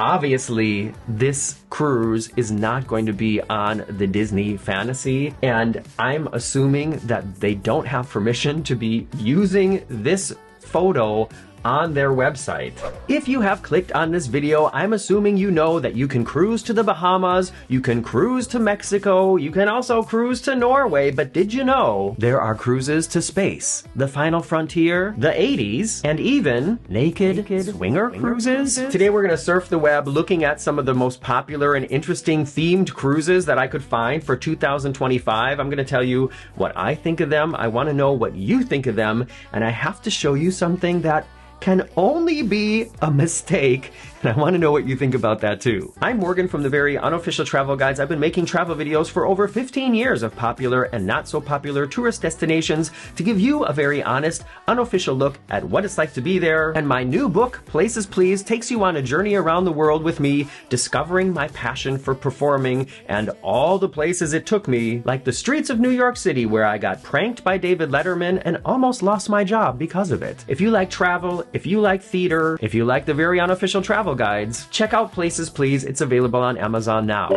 Obviously, this cruise is not going to be on the Disney Fantasy, and I'm assuming that they don't have permission to be using this photo on their website. If you have clicked on this video, I'm assuming you know that you can cruise to the Bahamas, you can cruise to Mexico, you can also cruise to Norway, but did you know there are cruises to space, the Final Frontier, the 80s, and even naked swinger cruises? Today we're gonna surf the web looking at some of the most popular and interesting themed cruises that I could find for 2025. I'm gonna tell you what I think of them, I wanna know what you think of them, and I have to show you something that can only be a mistake, and I want to know what you think about that too. I'm Morgan from the Very Unofficial Travel Guides. I've been making travel videos for over 15 years of popular and not so popular tourist destinations to give you a very honest, unofficial look at what it's like to be there. And my new book, Places Please, takes you on a journey around the world with me, discovering my passion for performing and all the places it took me, like the streets of New York City where I got pranked by David Letterman and almost lost my job because of it. If you like travel, if you like theater, if you like the Very Unofficial Travel Guides, check out Places Please. It's available on Amazon now.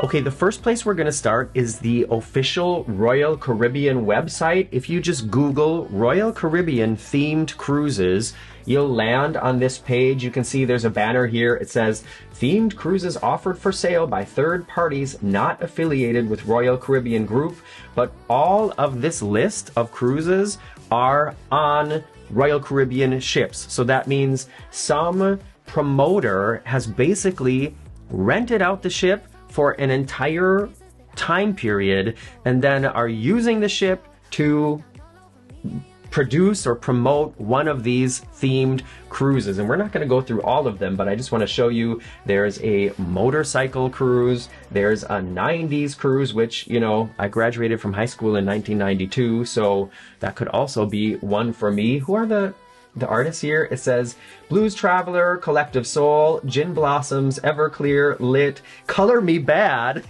Okay, the first place we're gonna start is the official Royal Caribbean website. If you just Google Royal Caribbean themed cruises, you'll land on this page. You can see there's a banner here. It says, themed cruises offered for sale by third parties not affiliated with Royal Caribbean Group. But all of this list of cruises are on Royal Caribbean ships. So that means some promoter has basically rented out the ship for an entire time period and then are using the ship to produce or promote one of these themed cruises. And we're not going to go through all of them, but I just want to show you there's a motorcycle cruise, there's a 90s cruise, which, you know, I graduated from high school in 1992, so that could also be one for me. Who are the artists here? It says Blues Traveler, Collective Soul, Gin Blossoms, Everclear, Lit, Color Me Bad.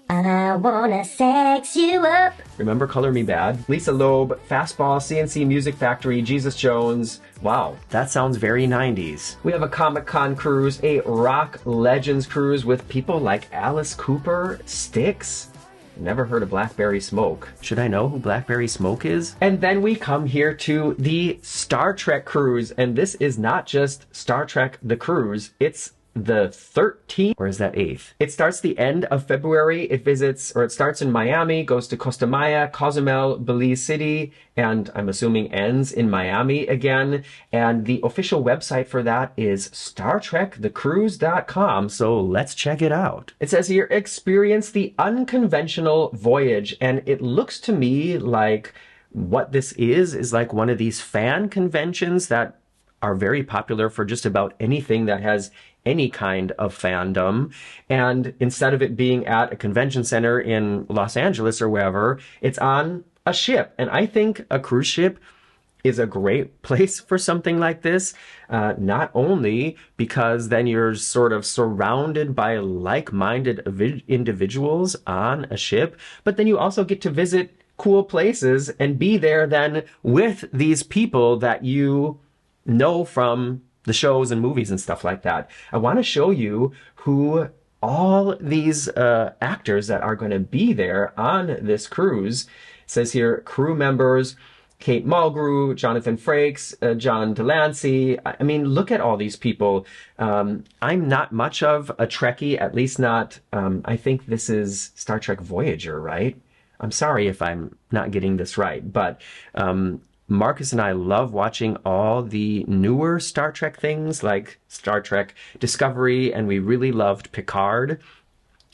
I wanna sex you up. Remember Color Me Bad? Lisa Loeb, Fastball, CNC Music Factory, Jesus Jones. Wow, that sounds very 90s. We have a Comic-Con cruise, a Rock Legends cruise with people like Alice Cooper, Styx. Never heard of Blackberry Smoke. Should I know who Blackberry Smoke is? And then we come here to the Star Trek cruise, and this is not just Star Trek the cruise, it's the 13th, or is that 8th? It starts the end of February. It visits, or it starts in Miami, goes to Costa Maya, Cozumel, Belize City, and I'm assuming ends in Miami again. And the official website for that is StarTrekTheCruise.com, so let's check it out. It says here, experience the unconventional voyage, and it looks to me like what this is like one of these fan conventions that are very popular for just about anything that has any kind of fandom. And instead of it being at a convention center in Los Angeles or wherever, it's on a ship. And I think a cruise ship is a great place for something like this, not only because then you're sort of surrounded by like-minded individuals on a ship, but then you also get to visit cool places and be there then with these people that you know from the shows and movies and stuff like that. I want to show you who all these actors that are going to be there on this cruise. It says here, crew members, Kate Mulgrew, Jonathan Frakes, John Delancey. I mean, look at all these people. I'm not much of a Trekkie, at least not, I think this is Star Trek Voyager, right? I'm sorry if I'm not getting this right, but Marcus and I love watching all the newer Star Trek things like Star Trek Discovery, and we really loved Picard.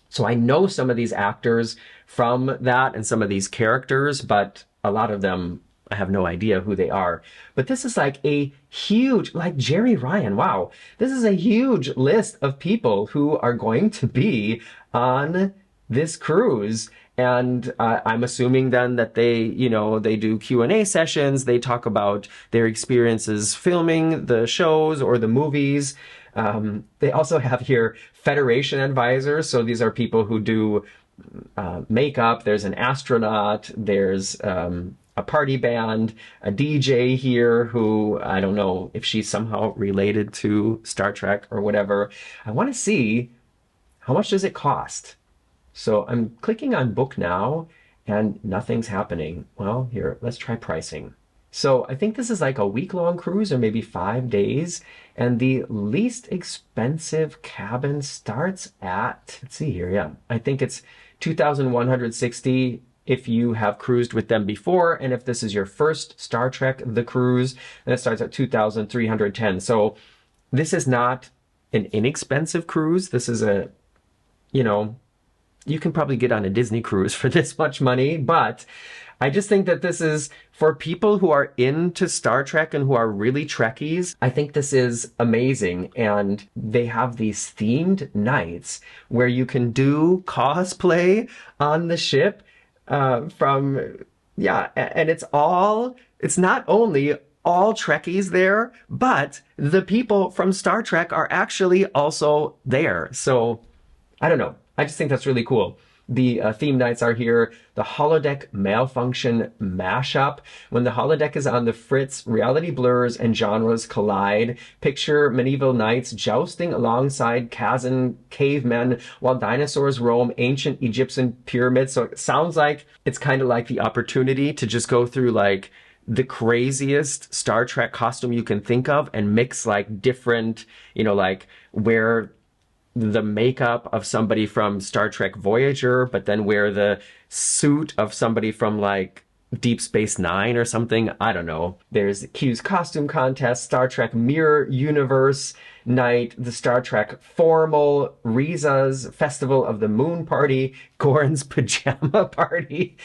So I know some of these actors from that and some of these characters, but a lot of them, I have no idea who they are. But this is like a huge, like Jerry Ryan, wow. This is a huge list of people who are going to be on this cruise. And I'm assuming then that they, you know, they do Q&A sessions. They talk about their experiences filming the shows or the movies. They also have here Federation advisors. So these are people who do makeup. There's an astronaut. There's a party band, a DJ here who I don't know if she's somehow related to Star Trek or whatever. I want to see how much does it cost. So I'm clicking on book now and nothing's happening. Well, here, let's try pricing. So I think this is like a week-long cruise or maybe 5 days. And the least expensive cabin starts at, let's see here, yeah, I think it's 2,160 if you have cruised with them before. And if this is your first Star Trek The Cruise, then it starts at 2,310. So this is not an inexpensive cruise. This is a, you know, you can probably get on a Disney cruise for this much money, but I just think that this is for people who are into Star Trek and who are really Trekkies. I think this is amazing. And they have these themed nights where you can do cosplay on the ship and it's not only all Trekkies there, but the people from Star Trek are actually also there. So I don't know. I just think that's really cool. The theme nights are here. The holodeck malfunction mashup. When the holodeck is on the fritz, reality blurs and genres collide. Picture medieval knights jousting alongside Kazan cavemen while dinosaurs roam ancient Egyptian pyramids. So it sounds like it's kind of like the opportunity to just go through like the craziest Star Trek costume you can think of and mix like different, you know, like where the makeup of somebody from Star Trek Voyager, but then wear the suit of somebody from like Deep Space Nine or something. I don't know. There's Q's costume contest, Star Trek Mirror Universe night, the Star Trek formal, Riza's Festival of the Moon party, Goran's pajama party.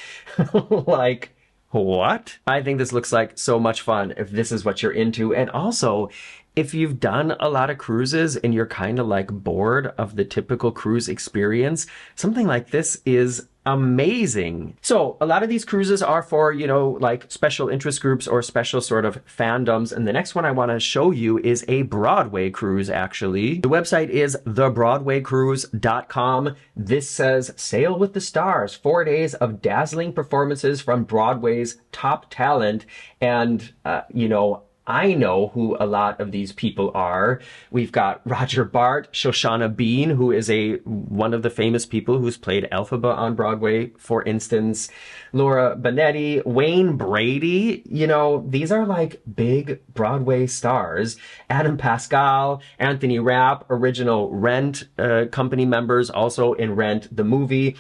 Like, what? I think this looks like so much fun if this is what you're into. And also, if you've done a lot of cruises and you're kind of like bored of the typical cruise experience, something like this is amazing. So a lot of these cruises are for, you know, like special interest groups or special sort of fandoms. And the next one I want to show you is a Broadway cruise, actually. The website is thebroadwaycruise.com. This says, sail with the stars, 4 days of dazzling performances from Broadway's top talent. And, you know, I know who a lot of these people are. We've got Roger Bart, Shoshana Bean, who is one of the famous people who's played Elphaba on Broadway, for instance. Laura Bonetti, Wayne Brady. You know, these are like big Broadway stars. Adam Pascal, Anthony Rapp, original Rent company members, also in Rent the movie.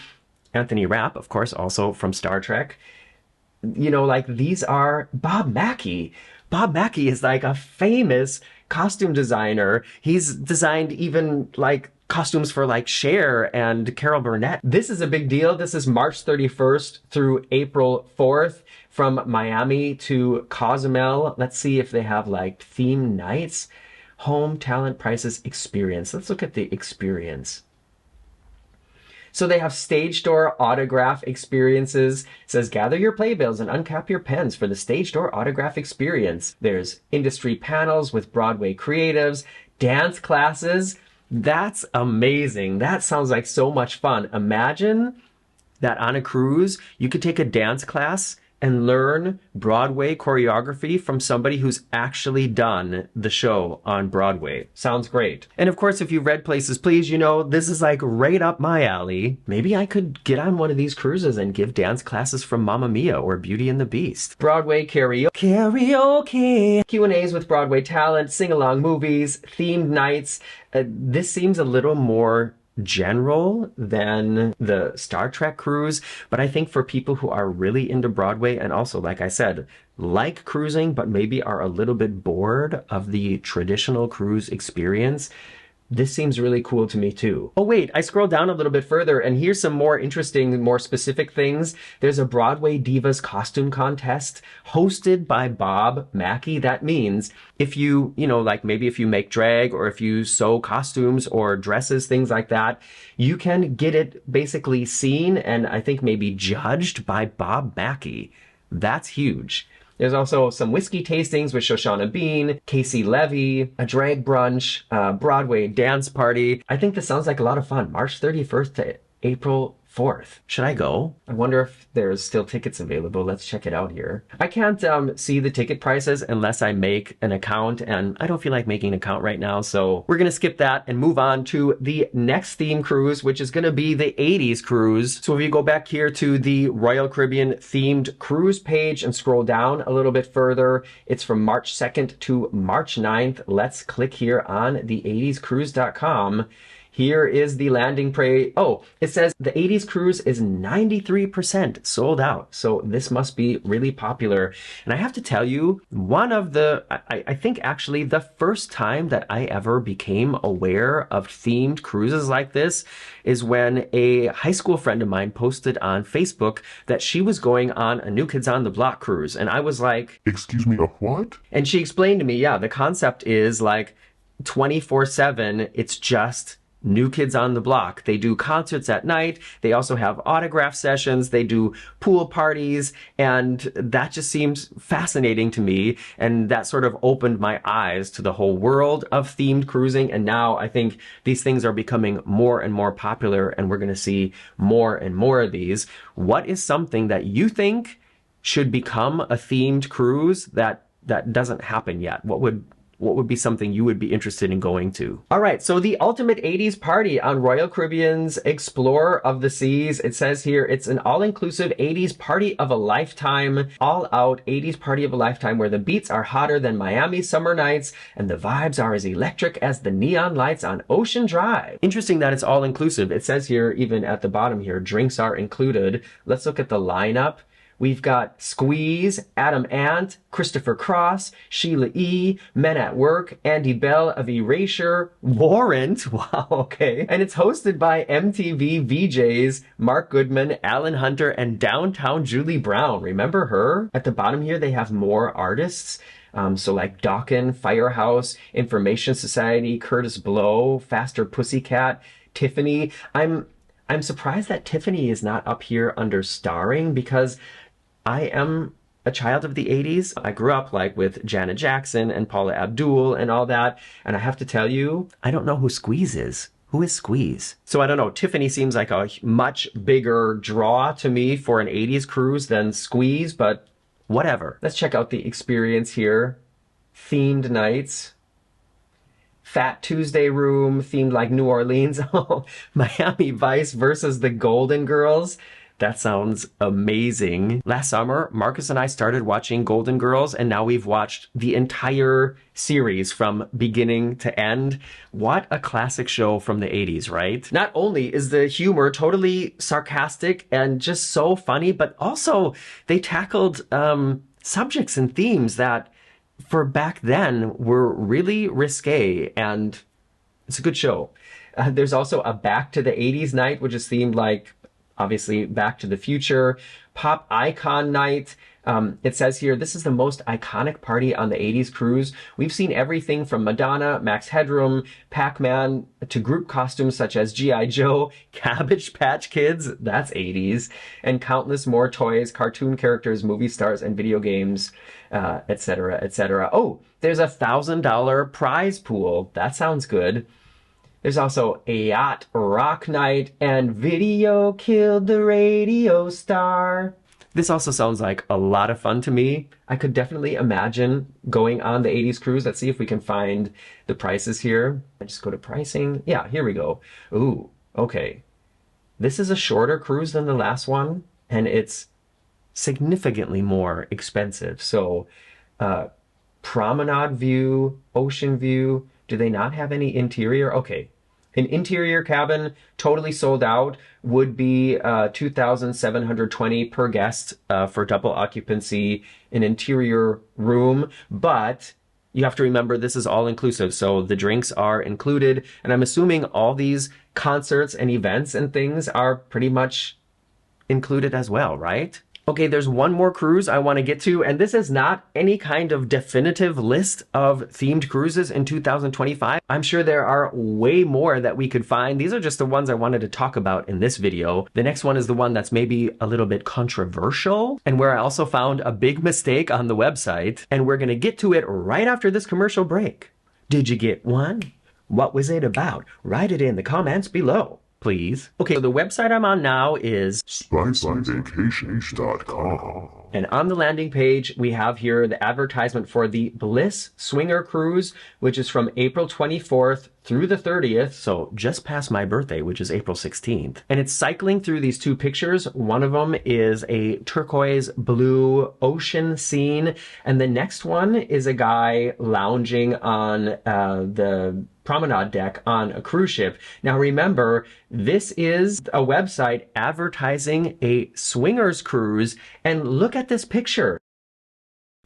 Anthony Rapp, of course, also from Star Trek. You know, like these are Bob Mackie. Bob Mackie is like a famous costume designer. He's designed even like costumes for like Cher and Carol Burnett. This is a big deal. This is March 31st through April 4th from Miami to Cozumel. Let's see if they have like theme nights. Home Talent Prices Experience. Let's look at the experience. So they have stage door autograph experiences. It says, gather your playbills and uncap your pens for the stage door autograph experience. There's industry panels with Broadway creatives, dance classes. That's amazing. That sounds like so much fun. Imagine that on a cruise, you could take a dance class and learn Broadway choreography from somebody who's actually done the show on Broadway. Sounds great. And of course, if you've read Places Please, you know, this is like right up my alley. Maybe I could get on one of these cruises and give dance classes from Mamma Mia or Beauty and the Beast. Broadway karaoke. Q&As with Broadway talent, sing-along movies, themed nights. This seems a little more general than the Star Trek cruise, but I think for people who are really into Broadway and also, like I said, like cruising, but maybe are a little bit bored of the traditional cruise experience, this seems really cool to me too. Oh wait, I scrolled down a little bit further and here's some more interesting, more specific things. There's a Broadway Divas costume contest hosted by Bob Mackie. That means if you know, like maybe if you make drag or if you sew costumes or dresses, things like that, you can get it basically seen and I think maybe judged by Bob Mackie. That's huge. There's also some whiskey tastings with Shoshana Bean, Casey Levy, a drag brunch, Broadway dance party. I think this sounds like a lot of fun. March 31st to April 4th. Should I go? I wonder if there's still tickets available. Let's check it out here. I can't see the ticket prices unless I make an account, and I don't feel like making an account right now, so we're gonna skip that and move on to the next theme cruise, which is gonna be the 80s cruise. So if you go back here to the Royal Caribbean themed cruise page and scroll down a little bit further, it's from March 2nd to March 9th. Let's click here on the 80scruise.com. Here is the landing page. Oh, it says the 80s cruise is 93% sold out. So this must be really popular. And I have to tell you, I think actually the first time that I ever became aware of themed cruises like this is when a high school friend of mine posted on Facebook that she was going on a New Kids on the Block cruise. And I was like, excuse me, a what? And she explained to me, yeah, the concept is like 24/7. It's just New Kids on the Block. They do concerts at night. They also have autograph sessions. They do pool parties. And that just seems fascinating to me. And that sort of opened my eyes to the whole world of themed cruising. And now I think these things are becoming more and more popular, and we're going to see more and more of these. What is something that you think should become a themed cruise that doesn't happen yet? What would be something you would be interested in going to? All right, so the ultimate 80s party on Royal Caribbean's Explorer of the Seas. It says here, it's an all-inclusive 80s party of a lifetime, all-out 80s party of a lifetime where the beats are hotter than Miami's summer nights and the vibes are as electric as the neon lights on Ocean Drive. Interesting that it's all-inclusive. It says here, even at the bottom here, drinks are included. Let's look at the lineup. We've got Squeeze, Adam Ant, Christopher Cross, Sheila E., Men at Work, Andy Bell of Erasure, Warrant, wow, okay. And it's hosted by MTV VJs Mark Goodman, Alan Hunter, and Downtown Julie Brown. Remember her? At the bottom here, they have more artists. So like Dawkins, Firehouse, Information Society, Curtis Blow, Faster Pussycat, Tiffany. I'm surprised that Tiffany is not up here under starring, because I am a child of the 80s. I grew up like with Janet Jackson and Paula Abdul and all that. And I have to tell you, I don't know who Squeeze is. Who is Squeeze? So I don't know. Tiffany seems like a much bigger draw to me for an 80s cruise than Squeeze, but whatever. Let's check out the experience here. Themed nights. Fat Tuesday room, themed like New Orleans. Oh, Miami Vice versus the Golden Girls. That sounds amazing. Last summer, Marcus and I started watching Golden Girls, and now we've watched the entire series from beginning to end. What a classic show from the 80s, right? Not only is the humor totally sarcastic and just so funny, but also they tackled subjects and themes that for back then were really risque, and it's a good show. There's also a Back to the 80s night, which is themed like, obviously, Back to the Future. Pop Icon Night. It says here, this is the most iconic party on the 80s cruise. We've seen everything from Madonna, Max Headroom, Pac-Man, to group costumes such as G.I. Joe, Cabbage Patch Kids, that's 80s, and countless more toys, cartoon characters, movie stars, and video games, etc., etc. Oh, there's a $1,000 prize pool. That sounds good. There's also a yacht rock night and Video Killed the Radio Star. This also sounds like a lot of fun to me. I could definitely imagine going on the 80s cruise. Let's see if we can find the prices here. I just go to pricing. Yeah, here we go. Ooh, okay. This is a shorter cruise than the last one, and it's significantly more expensive. So, Promenade View, Ocean View. Do they not have any interior? Okay. An interior cabin, totally sold out, would be $2,720 per guest for double occupancy, an interior room. But you have to remember, this is all inclusive. So the drinks are included. And I'm assuming all these concerts and events and things are pretty much included as well, right? Okay, there's one more cruise I want to get to, and this is not any kind of definitive list of themed cruises in 2025. I'm sure there are way more that we could find. These are just the ones I wanted to talk about in this video. The next one is the one that's maybe a little bit controversial, and where I also found a big mistake on the website, and we're going to get to it right after this commercial break. Did you get one? What was it about? Write it in the comments below. please. Okay, so the website I'm on now is spicyvacations.com. And on the landing page, we have here the advertisement for the Bliss Swinger Cruise, which is from April 24th through the 30th, so just past my birthday, which is April 16th. And it's cycling through these two pictures. One of them is a turquoise blue ocean scene, and the next one is a guy lounging on the promenade deck on a cruise ship. Now remember, this is a website advertising a swingers cruise, and look at this picture.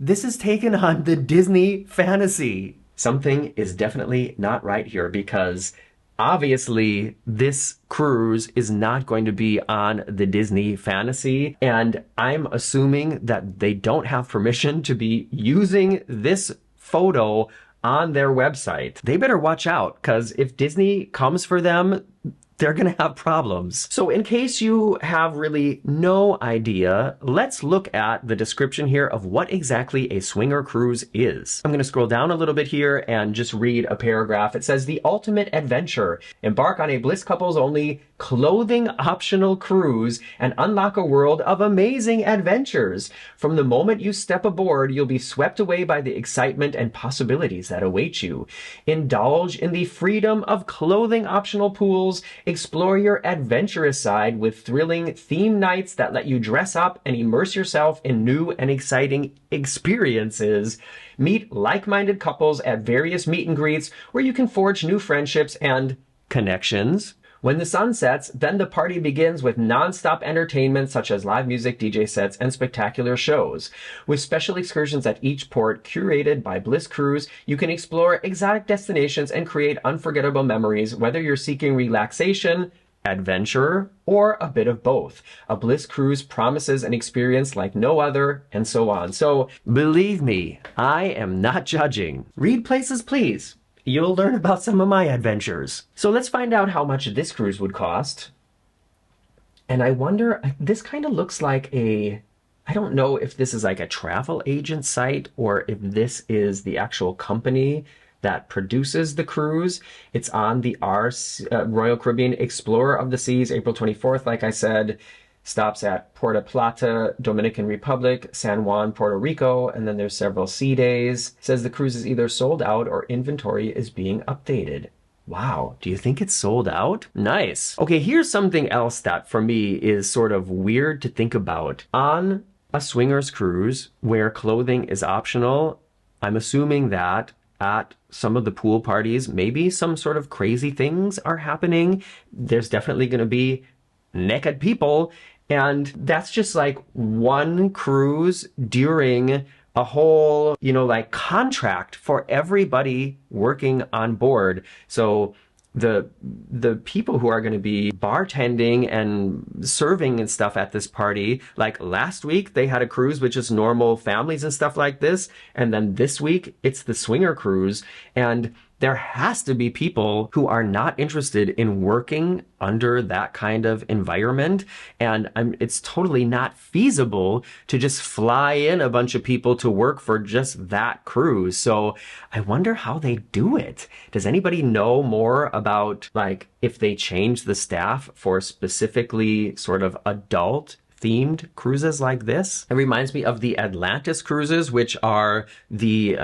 This is taken on the Disney fantasy. Something is definitely not right here, because obviously this cruise is not going to be on the Disney fantasy, and I'm assuming that they don't have permission to be using this photo on their website. They better watch out, because if Disney comes for them, they're gonna have problems. So in case you have really no idea, let's look at the description here of what exactly a swinger cruise is. I'm gonna scroll down a little bit here and just read a paragraph. It says, the ultimate adventure. Embark on a Bliss couples only clothing optional cruise and unlock a world of amazing adventures. From the moment you step aboard, you'll be swept away by the excitement and possibilities that await you. Indulge in the freedom of clothing optional pools. Explore your adventurous side with thrilling theme nights that let you dress up and immerse yourself in new and exciting experiences. Meet like-minded couples at various meet and greets where you can forge new friendships and connections. When the sun sets, then the party begins with non-stop entertainment such as live music, DJ sets, and spectacular shows. With special excursions at each port curated by Bliss Cruise, you can explore exotic destinations and create unforgettable memories, whether you're seeking relaxation, adventure, or a bit of both. A Bliss Cruise promises an experience like no other, and so on. So, believe me, I am not judging. Read places, please. You'll learn about some of my adventures. So let's find out how much this cruise would cost. And I wonder, this kind of looks like I don't know if this is like a travel agent site or if this is the actual company that produces the cruise. It's on the Royal Caribbean Explorer of the Seas, April 24th, like I said. Stops at Puerto Plata, Dominican Republic, San Juan, Puerto Rico, and then there's several sea days. It says the cruise is either sold out or inventory is being updated. Wow, do you think it's sold out? Nice. Okay, here's something else that for me is sort of weird to think about. On a swingers cruise where clothing is optional, I'm assuming that at some of the pool parties, maybe some sort of crazy things are happening. There's definitely going to be naked people. And that's just like one cruise during a whole, like contract for everybody working on board. So the people who are going to be bartending and serving and stuff at this party, like last week they had a cruise with just normal families and stuff like this. And then this week it's the swinger cruise. And there has to be people who are not interested in working under that kind of environment. And it's totally not feasible to just fly in a bunch of people to work for just that cruise. So I wonder how they do it. Does anybody know more about, like, if they change the staff for specifically sort of adult themed cruises like this? It reminds me of the Atlantis cruises, which are the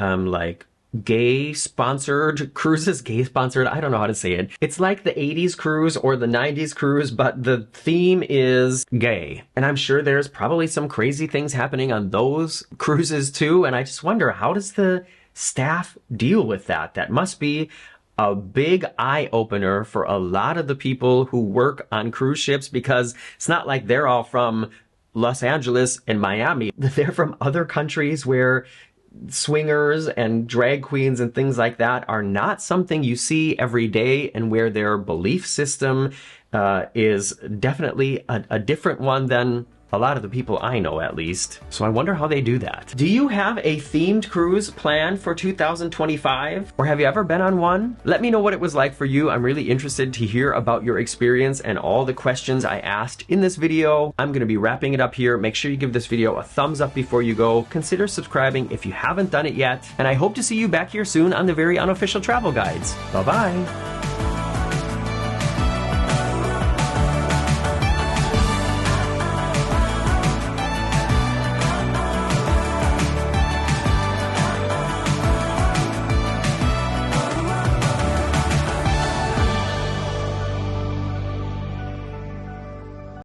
gay sponsored cruises. Gay sponsored, I don't know how to say it. It's like the 80s cruise or the 90s cruise, but the theme is gay. And I'm sure there's probably some crazy things happening on those cruises too. And I just wonder, how does the staff deal with that? That must be a big eye opener for a lot of the people who work on cruise ships, because it's not like they're all from Los Angeles and Miami. They're from other countries where swingers and drag queens and things like that are not something you see every day, and where their belief system is definitely a different one than a lot of the people I know, at least. So I wonder how they do that. Do you have a themed cruise planned for 2025? Or have you ever been on one? Let me know what it was like for you. I'm really interested to hear about your experience and all the questions I asked in this video. I'm gonna be wrapping it up here. Make sure you give this video a thumbs up before you go. Consider subscribing if you haven't done it yet. And I hope to see you back here soon on the Very Unofficial Travel Guides. Bye-bye.